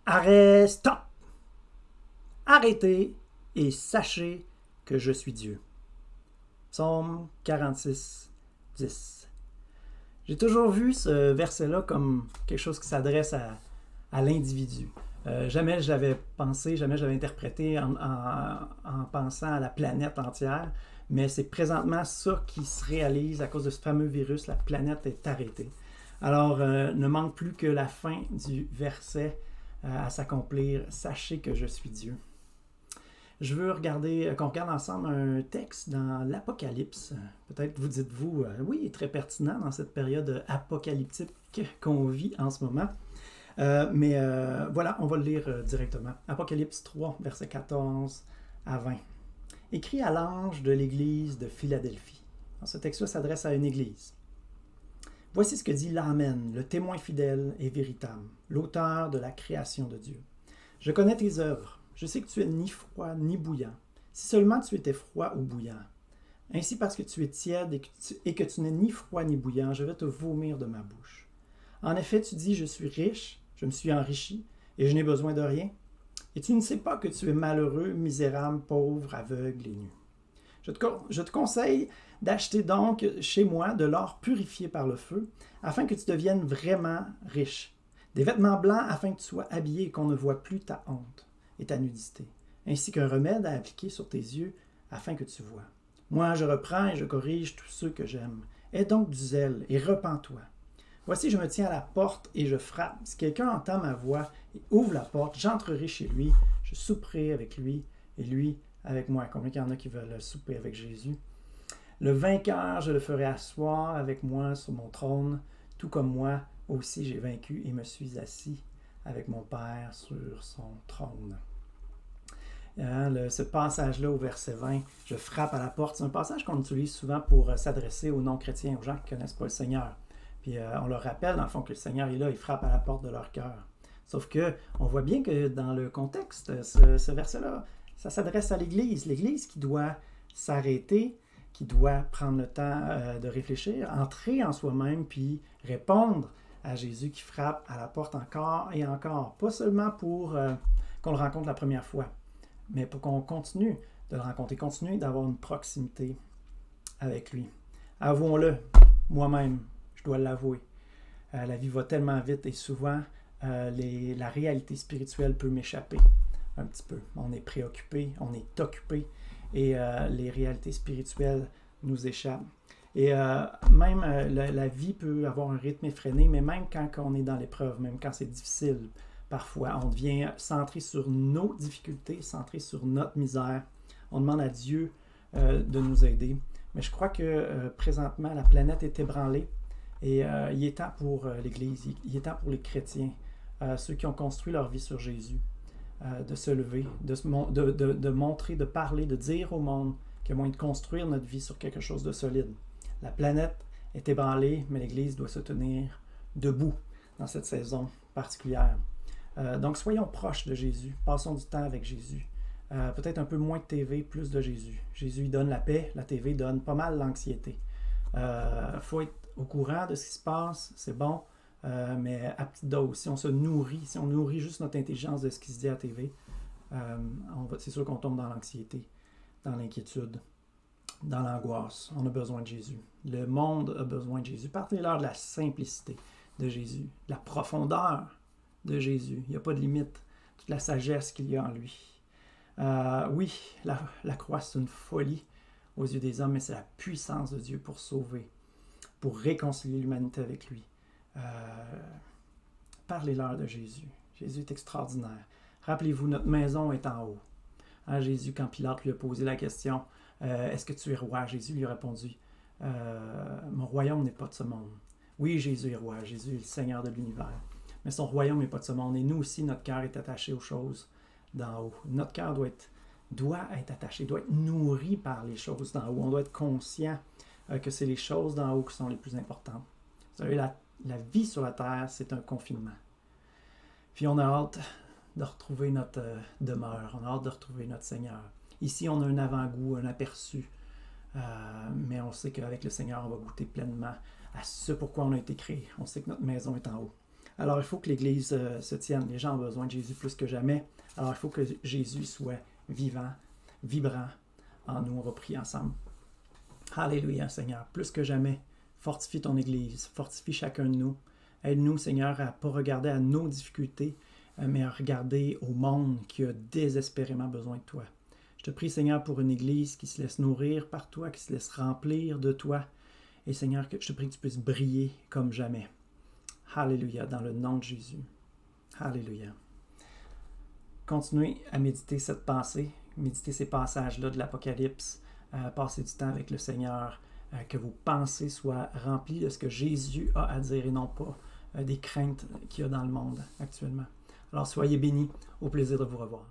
Arrête, stop! Arrêtez et sachez que je suis Dieu. Psaume 46, 10. J'ai toujours vu ce verset-là comme quelque chose qui s'adresse à l'individu. Jamais je l'avais pensé, jamais je l'avais interprété en pensant à la planète entière, mais c'est présentement ça qui se réalise à cause de ce fameux virus. La planète est arrêtée. Alors, ne manque plus que la fin du verset à s'accomplir. Sachez que je suis Dieu. Je veux qu'on regarde ensemble un texte dans l'Apocalypse. Peut-être vous dites-vous, oui, très pertinent dans cette période apocalyptique qu'on vit en ce moment. Mais voilà, on va le lire directement. Apocalypse 3, versets 14 à 20. Écrit à l'ange de l'église de Philadelphie. Alors, ce texte-là s'adresse à une église. Voici ce que dit l'Amen, le témoin fidèle et véritable, l'auteur de la création de Dieu. Je connais tes œuvres. Je sais que tu es ni froid ni bouillant. Si seulement tu étais froid ou bouillant. Ainsi, parce que tu es tiède et que tu n'es ni froid ni bouillant, je vais te vomir de ma bouche. En effet, tu dis, je suis riche, je me suis enrichi, et je n'ai besoin de rien. Et tu ne sais pas que tu es malheureux, misérable, pauvre, aveugle et nu. Je te conseille d'acheter donc chez moi de l'or purifié par le feu, afin que tu deviennes vraiment riche. Des vêtements blancs afin que tu sois habillé et qu'on ne voie plus ta honte et ta nudité, ainsi qu'un remède à appliquer sur tes yeux afin que tu vois. Moi, je reprends et je corrige tous ceux que j'aime. Aie donc du zèle et repens-toi. Voici, je me tiens à la porte et je frappe. Si quelqu'un entend ma voix et ouvre la porte, j'entrerai chez lui, je souperai avec lui et lui avec moi. Combien il y en a qui veulent souper avec Jésus? Le vainqueur, je le ferai asseoir avec moi sur mon trône, tout comme moi aussi j'ai vaincu et me suis assis avec mon Père sur son trône. Ce passage-là au verset 20, je frappe à la porte, c'est un passage qu'on utilise souvent pour s'adresser aux non-chrétiens, aux gens qui ne connaissent pas le Seigneur. Puis on leur rappelle, dans le fond, que le Seigneur est là, il frappe à la porte de leur cœur. Sauf que on voit bien que dans le contexte, ce verset-là, ça s'adresse à l'Église. L'Église qui doit s'arrêter, qui doit prendre le temps de réfléchir, entrer en soi-même, puis répondre à Jésus qui frappe à la porte encore et encore. Pas seulement pour qu'on le rencontre la première fois, mais pour qu'on continue de le rencontrer, continue d'avoir une proximité avec lui. Avouons-le, moi-même, je dois l'avouer. La vie va tellement vite et souvent, la réalité spirituelle peut m'échapper un petit peu. On est préoccupé, on est occupé et les réalités spirituelles nous échappent. Et même la vie peut avoir un rythme effréné, mais même quand on est dans l'épreuve, même quand c'est difficile, parfois, on devient centré sur nos difficultés, centré sur notre misère. On demande à Dieu de nous aider. Mais je crois que présentement, la planète est ébranlée et il est temps pour l'Église, il est temps pour les chrétiens, ceux qui ont construit leur vie sur Jésus, de se lever, de montrer, de parler, de dire au monde qu'il y a moyen de construire notre vie sur quelque chose de solide. La planète est ébranlée, mais l'Église doit se tenir debout dans cette saison particulière. Donc, soyons proches de Jésus, passons du temps avec Jésus. Peut-être un peu moins de TV, plus de Jésus. Jésus il donne la paix, la TV donne pas mal l'anxiété. Faut être au courant de ce qui se passe, c'est bon, mais à petite dose. Si on se nourrit, si on nourrit juste notre intelligence de ce qui se dit à la TV, c'est sûr qu'on tombe dans l'anxiété, dans l'inquiétude, dans l'angoisse. On a besoin de Jésus. Le monde a besoin de Jésus. Parlez-leur de la simplicité de Jésus, de la profondeur de Jésus. Il n'y a pas de limite. Toute la sagesse qu'il y a en lui. Oui, la croix, c'est une folie aux yeux des hommes, mais c'est la puissance de Dieu pour sauver, pour réconcilier l'humanité avec lui. Parlez-leur de Jésus. Jésus est extraordinaire. Rappelez-vous, notre maison est en haut. Jésus, quand Pilate lui a posé la question, est-ce que tu es roi? Jésus lui a répondu, mon royaume n'est pas de ce monde. Oui, Jésus est roi, Jésus est le Seigneur de l'univers. Mais son royaume n'est pas de ce monde. Et nous aussi, notre cœur est attaché aux choses d'en haut. Notre cœur doit être attaché, doit être nourri par les choses d'en haut. On doit être conscient que c'est les choses d'en haut qui sont les plus importantes. Vous savez, la vie sur la terre, c'est un confinement. Puis on a hâte de retrouver notre demeure. On a hâte de retrouver notre Seigneur. Ici, on a un avant-goût, un aperçu. Mais on sait qu'avec le Seigneur, on va goûter pleinement à ce pourquoi on a été créé. On sait que notre maison est en haut. Alors, il faut que l'Église se tienne. Les gens ont besoin de Jésus plus que jamais. Alors, il faut que Jésus soit vivant, vibrant en nous. On va prier ensemble. Alléluia, Seigneur. Plus que jamais, fortifie ton Église, fortifie chacun de nous. Aide-nous, Seigneur, à ne pas regarder à nos difficultés, mais à regarder au monde qui a désespérément besoin de toi. Je te prie, Seigneur, pour une Église qui se laisse nourrir par toi, qui se laisse remplir de toi. Et Seigneur, je te prie que tu puisses briller comme jamais. Alléluia, dans le nom de Jésus. Alléluia. Continuez à méditer cette pensée, méditer ces passages-là de l'Apocalypse, passer du temps avec le Seigneur, que vos pensées soient remplies de ce que Jésus a à dire et non pas des craintes qu'il y a dans le monde actuellement. Alors soyez bénis, au plaisir de vous revoir.